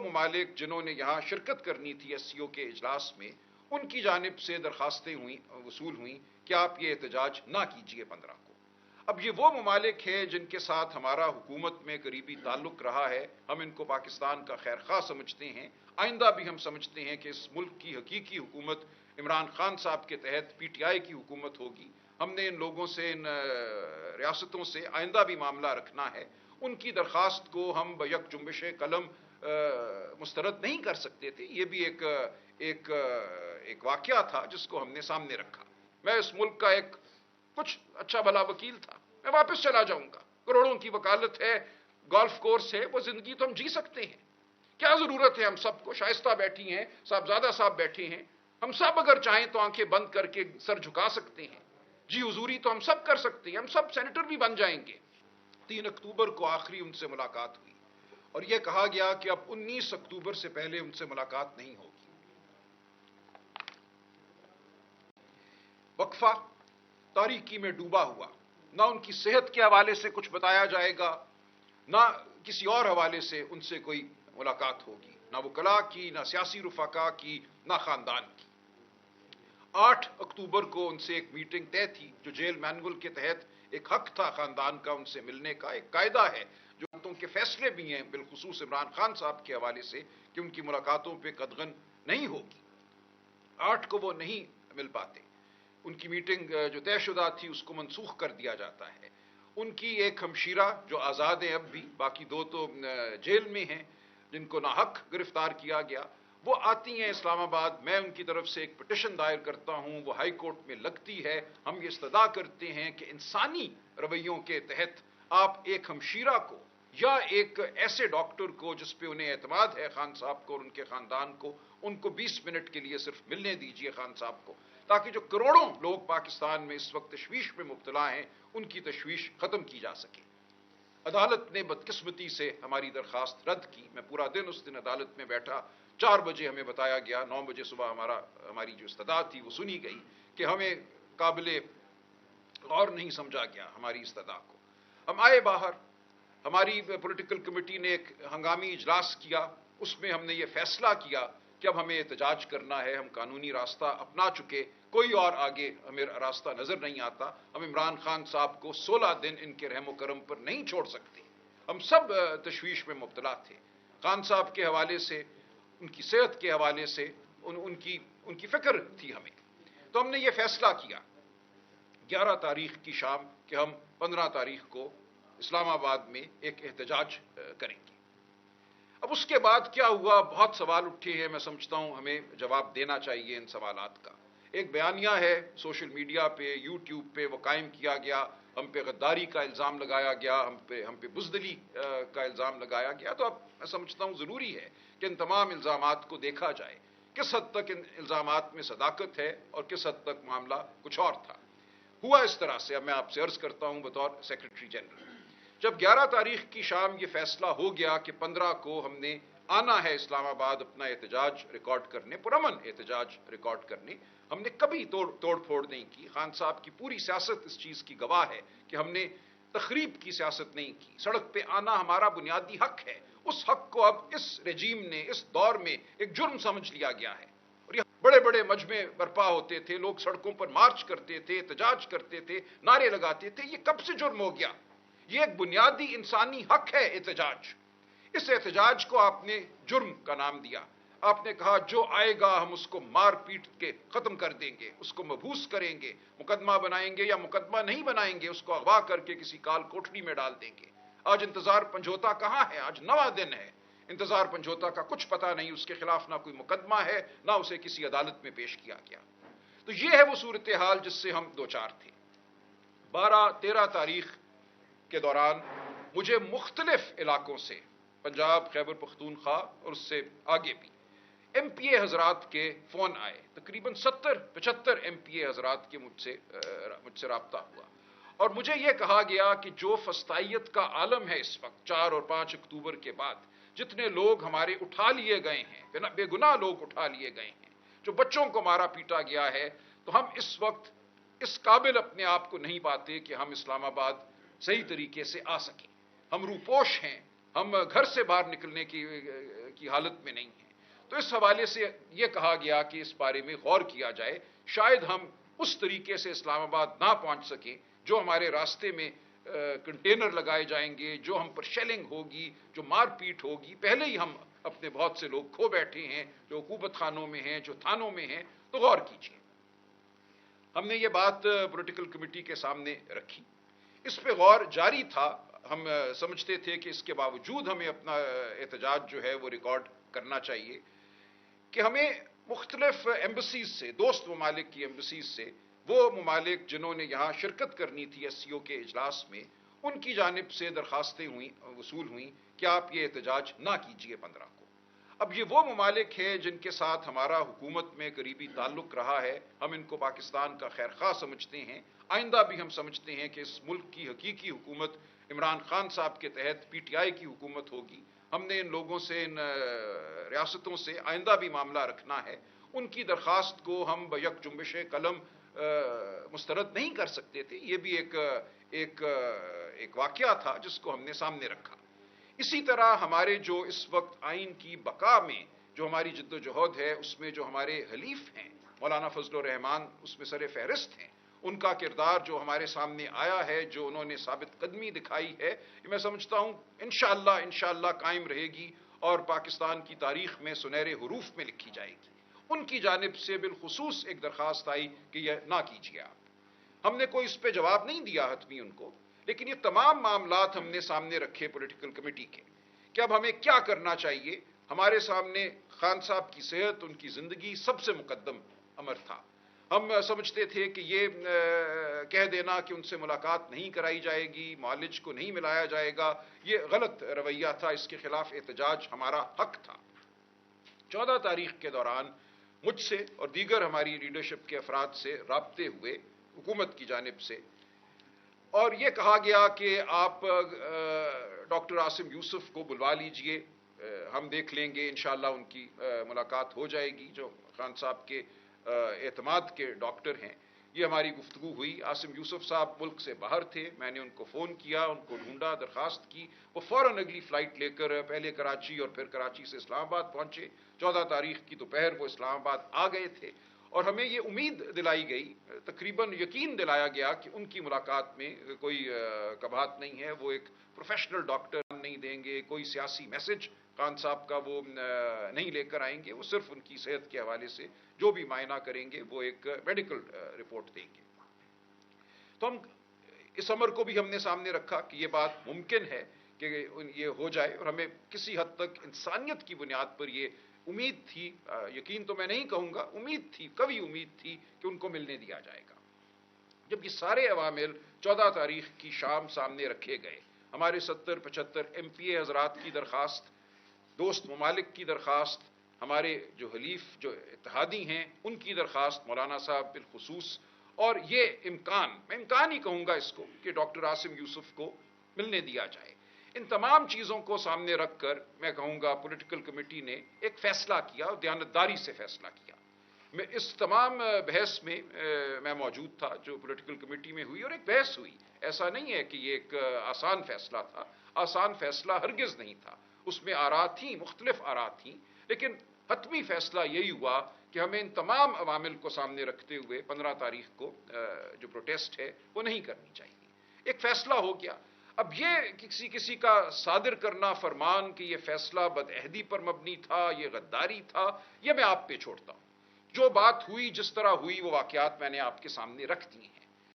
ممالک جنہوں نے یہاں شرکت کرنی تھی SCO کے اجلاس میں، ان کی جانب سے درخواستیں وصول ہوئیں کہ آپ یہ احتجاج نہ کیجیے 15 کو۔ اب یہ وہ ممالک ہیں جن کے ساتھ ہمارا حکومت میں قریبی تعلق رہا ہے، ہم ان کو پاکستان کا خیر خواہ سمجھتے ہیں، آئندہ بھی ہم سمجھتے ہیں کہ اس ملک کی حقیقی حکومت عمران خان صاحب کے تحت PTI کی حکومت ہوگی۔ ہم نے ان لوگوں سے، ان ریاستوں سے آئندہ بھی معاملہ رکھنا ہے۔ ان کی درخواست کو ہم بیک جنبش قلم مسترد نہیں کر سکتے تھے، یہ بھی ایک واقعہ تھا جس کو ہم نے سامنے رکھا۔ میں اس ملک کا ایک کچھ اچھا بھلا وکیل تھا، میں واپس چلا جاؤں گا، کروڑوں کی وکالت ہے، گولف کورس ہے، وہ زندگی تو ہم جی سکتے ہیں۔ کیا ضرورت ہے ہم سب کو، شائستہ بیٹھی ہیں، صاحبزادہ صاحب بیٹھے ہیں، ہم سب اگر چاہیں تو آنکھیں بند کر کے سر جھکا سکتے ہیں، جی حضوری تو ہم سب کر سکتے ہیں، ہم سب سینیٹر بھی بن جائیں گے۔ 3 اکتوبر کو آخری ان سے ملاقات ہوئی اور یہ کہا گیا کہ اب 19 اکتوبر سے پہلے ان سے ملاقات نہیں ہوگی۔ وقفہ تاریکی میں ڈوبا ہوا، نہ ان کی صحت کے حوالے سے کچھ بتایا جائے گا، نہ کسی اور حوالے سے ان سے کوئی ملاقات ہوگی، نہ وکلاء کی، نہ سیاسی رفقا کی، نہ خاندان کی۔ 8 اکتوبر کو ان سے ایک میٹنگ طے تھی، جو جیل مینول کے تحت ایک حق تھا خاندان کا ان سے ملنے کا، ایک قاعدہ ہے جو ان کے فیصلے بھی ہیں بالخصوص عمران خان صاحب کے حوالے سے کہ ان کی ملاقاتوں پہ قدغن نہیں ہوگی۔ 8 کو وہ نہیں مل پاتے، ان کی میٹنگ جو طے شدہ تھی اس کو منسوخ کر دیا جاتا ہے۔ ان کی ایک ہمشیرہ جو آزاد ہیں اب بھی، باقی 2 تو جیل میں ہیں جن کو ناحق گرفتار کیا گیا، وہ آتی ہیں اسلام آباد، میں ان کی طرف سے ایک پٹیشن دائر کرتا ہوں، وہ ہائی کورٹ میں لگتی ہے۔ ہم یہ استدعا کرتے ہیں کہ انسانی رویوں کے تحت آپ ایک ہمشیرہ کو یا ایک ایسے ڈاکٹر کو جس پہ انہیں اعتماد ہے خان صاحب کو اور ان کے خاندان کو، ان کو 20 منٹ کے لیے صرف ملنے دیجیے خان صاحب کو، تاکہ جو کروڑوں لوگ پاکستان میں اس وقت تشویش میں مبتلا ہیں ان کی تشویش ختم کی جا سکے۔ عدالت نے بدقسمتی سے ہماری درخواست رد کی۔ میں پورا دن اس دن عدالت میں بیٹھا، 4 بجے ہمیں بتایا گیا، 9 بجے صبح ہماری جو استدعا تھی وہ سنی گئی کہ ہمیں قابل غور نہیں سمجھا گیا ہماری استدعا کو۔ ہم آئے باہر، ہماری پولیٹیکل کمیٹی نے ایک ہنگامی اجلاس کیا، اس میں ہم نے یہ فیصلہ کیا کہ اب ہمیں احتجاج کرنا ہے، ہم قانونی راستہ اپنا چکے، کوئی اور آگے ہمیں راستہ نظر نہیں آتا، ہم عمران خان صاحب کو 16 دن ان کے رحم و کرم پر نہیں چھوڑ سکتے۔ ہم سب تشویش میں مبتلا تھے، خان صاحب کے حوالے سے، ان کی صحت کے حوالے سے، ان کی فکر تھی ہمیں۔ تو ہم نے یہ فیصلہ کیا 11 تاریخ کی شام کہ ہم 15 تاریخ کو اسلام آباد میں ایک احتجاج کریں گے۔ اب اس کے بعد کیا ہوا، بہت سوال اٹھے ہیں، میں سمجھتا ہوں ہمیں جواب دینا چاہیے ان سوالات کا۔ ایک بیانیہ ہے سوشل میڈیا پہ، یوٹیوب پہ، وہ قائم کیا گیا، ہم پہ غداری کا الزام لگایا گیا، ہم پہ بزدلی کا الزام لگایا گیا۔ تو اب میں سمجھتا ہوں ضروری ہے کہ ان تمام الزامات کو دیکھا جائے، کس حد تک ان الزامات میں صداقت ہے اور کس حد تک معاملہ کچھ اور تھا۔ ہوا اس طرح سے، اب میں آپ سے عرض کرتا ہوں بطور سیکرٹری جنرل، جب 11 تاریخ کی شام یہ فیصلہ ہو گیا کہ 15 کو ہم نے آنا ہے اسلام آباد اپنا احتجاج ریکارڈ کرنے، پرامن احتجاج ریکارڈ کرنے، ہم نے کبھی توڑ پھوڑ نہیں کی۔ خان صاحب کی پوری سیاست اس چیز کی گواہ ہے کہ ہم نے تخریب کی سیاست نہیں کی۔ سڑک پہ آنا ہمارا بنیادی حق ہے، اس حق کو اب اس رجیم نے اس دور میں ایک جرم سمجھ لیا گیا ہے، اور یہ بڑے بڑے مجمع برپا ہوتے تھے، لوگ سڑکوں پر مارچ کرتے تھے، احتجاج کرتے تھے، نعرے لگاتے تھے، یہ کب سے جرم ہو گیا؟ یہ ایک بنیادی انسانی حق ہے احتجاج۔ اس احتجاج کو آپ نے جرم کا نام دیا، آپ نے کہا جو آئے گا ہم اس کو مار پیٹ کے ختم کر دیں گے، اس کو مبہوس کریں گے، مقدمہ بنائیں گے یا مقدمہ نہیں بنائیں گے، اس کو اغوا کر کے کسی کال کوٹڑی میں ڈال دیں گے۔ آج انتظار پنجھوتا کہاں ہے؟ آج 9واں دن ہے، انتظار پنجھوتا کا کچھ پتہ نہیں، اس کے خلاف نہ کوئی مقدمہ ہے، نہ اسے کسی عدالت میں پیش کیا گیا۔ تو یہ ہے وہ صورتحال جس سے ہم دوچار تھے۔ 12-13 تاریخ کے دوران مجھے مختلف علاقوں سے، پنجاب، خیبر پختونخوا اور اس سے آگے بھی، MPA حضرات کے فون آئے، تقریباً 70-75 MPA حضرات کے مجھ سے رابطہ ہوا، اور مجھے یہ کہا گیا کہ جو فسطائیت کا عالم ہے اس وقت 4 اور 5 اکتوبر کے بعد، جتنے لوگ ہمارے اٹھا لیے گئے ہیں، بے گناہ لوگ اٹھا لیے گئے ہیں، جو بچوں کو مارا پیٹا گیا ہے، تو ہم اس وقت اس قابل اپنے آپ کو نہیں پاتے کہ ہم اسلام آباد صحیح طریقے سے آ سکیں۔ ہم روپوش ہیں، ہم گھر سے باہر نکلنے کی کی حالت میں نہیں ہیں. تو اس حوالے سے یہ کہا گیا کہ اس بارے میں غور کیا جائے. شاید ہم اس طریقے سے اسلام آباد نہ پہنچ سکیں جو ہمارے راستے میں کنٹینر لگائے جائیں گے, جو ہم پر شیلنگ ہوگی, جو مار پیٹ ہوگی. پہلے ہی ہم اپنے بہت سے لوگ کھو بیٹھے ہیں جو حکومت خانوں میں ہیں, جو تھانوں میں ہیں. تو غور کیجیے. ہم نے یہ بات پولیٹیکل کمیٹی کے سامنے رکھی. اس پہ غور جاری تھا. ہم سمجھتے تھے کہ اس کے باوجود ہمیں اپنا احتجاج جو ہے وہ ریکارڈ کرنا چاہیے کہ ہمیں مختلف ایمبسیز سے, دوست ممالک کی ایمبسیز سے, وہ ممالک جنہوں نے یہاں شرکت کرنی تھی ایس سی او کے اجلاس میں, ان کی جانب سے درخواستیں وصول ہوئیں کہ آپ یہ احتجاج نہ کیجیے 15 کو. اب یہ وہ ممالک ہیں جن کے ساتھ ہمارا حکومت میں قریبی تعلق رہا ہے. ہم ان کو پاکستان کا خیر خواہ سمجھتے ہیں. آئندہ بھی ہم سمجھتے ہیں کہ اس ملک کی حقیقی حکومت عمران خان صاحب کے تحت پی ٹی آئی کی حکومت ہوگی. ہم نے ان لوگوں سے, ان ریاستوں سے آئندہ بھی معاملہ رکھنا ہے. ان کی درخواست کو ہم بیک جنبش قلم مسترد نہیں کر سکتے تھے. یہ بھی ایک واقعہ تھا جس کو ہم نے سامنے رکھا. اسی طرح ہمارے جو اس وقت آئین کی بقا میں جو ہماری جد و جہد ہے, اس میں جو ہمارے حلیف ہیں مولانا فضل الرحمان اس میں سر فہرست ہیں. ان کا کردار جو ہمارے سامنے آیا ہے, جو انہوں نے ثابت قدمی دکھائی ہے, یہ میں سمجھتا ہوں انشاءاللہ قائم رہے گی اور پاکستان کی تاریخ میں سنہرے حروف میں لکھی جائے گی. ان کی جانب سے بالخصوص ایک درخواست آئی کہ یہ نہ کیجیے آپ. ہم نے کوئی اس پہ جواب نہیں دیا حتمی ان کو, لیکن یہ تمام معاملات ہم نے سامنے رکھے پولیٹیکل کمیٹی کے کہ اب ہمیں کیا کرنا چاہیے. ہمارے سامنے خان صاحب کی صحت, ان کی زندگی سب سے مقدم امر تھا. ہم سمجھتے تھے کہ یہ کہہ دینا کہ ان سے ملاقات نہیں کرائی جائے گی, معالج کو نہیں ملایا جائے گا, یہ غلط رویہ تھا. اس کے خلاف احتجاج ہمارا حق تھا. 14 تاریخ کے دوران مجھ سے اور دیگر ہماری لیڈرشپ کے افراد سے رابطے ہوئے حکومت کی جانب سے, اور یہ کہا گیا کہ آپ ڈاکٹر عاصم یوسف کو بلوا لیجئے, ہم دیکھ لیں گے, انشاءاللہ ان کی ملاقات ہو جائے گی, جو خان صاحب کے اعتماد کے ڈاکٹر ہیں. یہ ہماری گفتگو ہوئی. عاصم یوسف صاحب ملک سے باہر تھے. میں نے ان کو فون کیا, ان کو ڈھونڈا, درخواست کی. وہ فوراً اگلی فلائٹ لے کر پہلے کراچی اور پھر کراچی سے اسلام آباد پہنچے. 14 تاریخ کی دوپہر وہ اسلام آباد آ گئے تھے, اور ہمیں یہ امید دلائی گئی, تقریباً یقین دلایا گیا کہ ان کی ملاقات میں کوئی کباہت نہیں ہے. وہ ایک پروفیشنل ڈاکٹر نہیں دیں گے, کوئی سیاسی میسج خان صاحب کا وہ نہیں لے کر آئیں گے. وہ صرف ان کی صحت کے حوالے سے جو بھی معائنہ کریں گے وہ ایک میڈیکل رپورٹ دیں گے. تو ہم اس امر کو بھی ہم نے سامنے رکھا کہ یہ بات ممکن ہے کہ یہ ہو جائے, اور ہمیں کسی حد تک انسانیت کی بنیاد پر یہ امید تھی, یقین تو میں نہیں کہوں گا, امید تھی, قوی امید تھی کہ ان کو ملنے دیا جائے گا. جب یہ سارے عوامل 14 تاریخ کی شام سامنے رکھے گئے, ہمارے 70-75 ایم پی اے حضرات کی درخواست, دوست ممالک کی درخواست, ہمارے جو حلیف جو اتحادی ہیں ان کی درخواست, مولانا صاحب بالخصوص, اور یہ میں امکان ہی کہوں گا اس کو کہ ڈاکٹر عاصم یوسف کو ملنے دیا جائے. ان تمام چیزوں کو سامنے رکھ کر میں کہوں گا پولیٹیکل کمیٹی نے ایک فیصلہ کیا, اور دیانتداری سے فیصلہ کیا. میں اس تمام بحث میں میں موجود تھا جو پولیٹیکل کمیٹی میں ہوئی, اور ایک بحث ہوئی. ایسا نہیں ہے کہ یہ ایک آسان فیصلہ تھا, آسان فیصلہ ہرگز نہیں تھا. اس میں آراء تھیں, مختلف آراء تھیں, لیکن حتمی فیصلہ یہی ہوا کہ ہمیں ان تمام عوامل کو سامنے رکھتے ہوئے 15 تاریخ کو جو پروٹیسٹ ہے وہ نہیں کرنی چاہیے. ایک فیصلہ ہو گیا. اب یہ کسی کا صادر کرنا فرمان کہ یہ فیصلہ بدعہدی پر مبنی تھا, یہ غداری تھا, یہ میں آپ پہ چھوڑتا ہوں. جو بات ہوئی, جس طرح ہوئی, وہ واقعات میں نے آپ کے سامنے رکھ دی ہیں.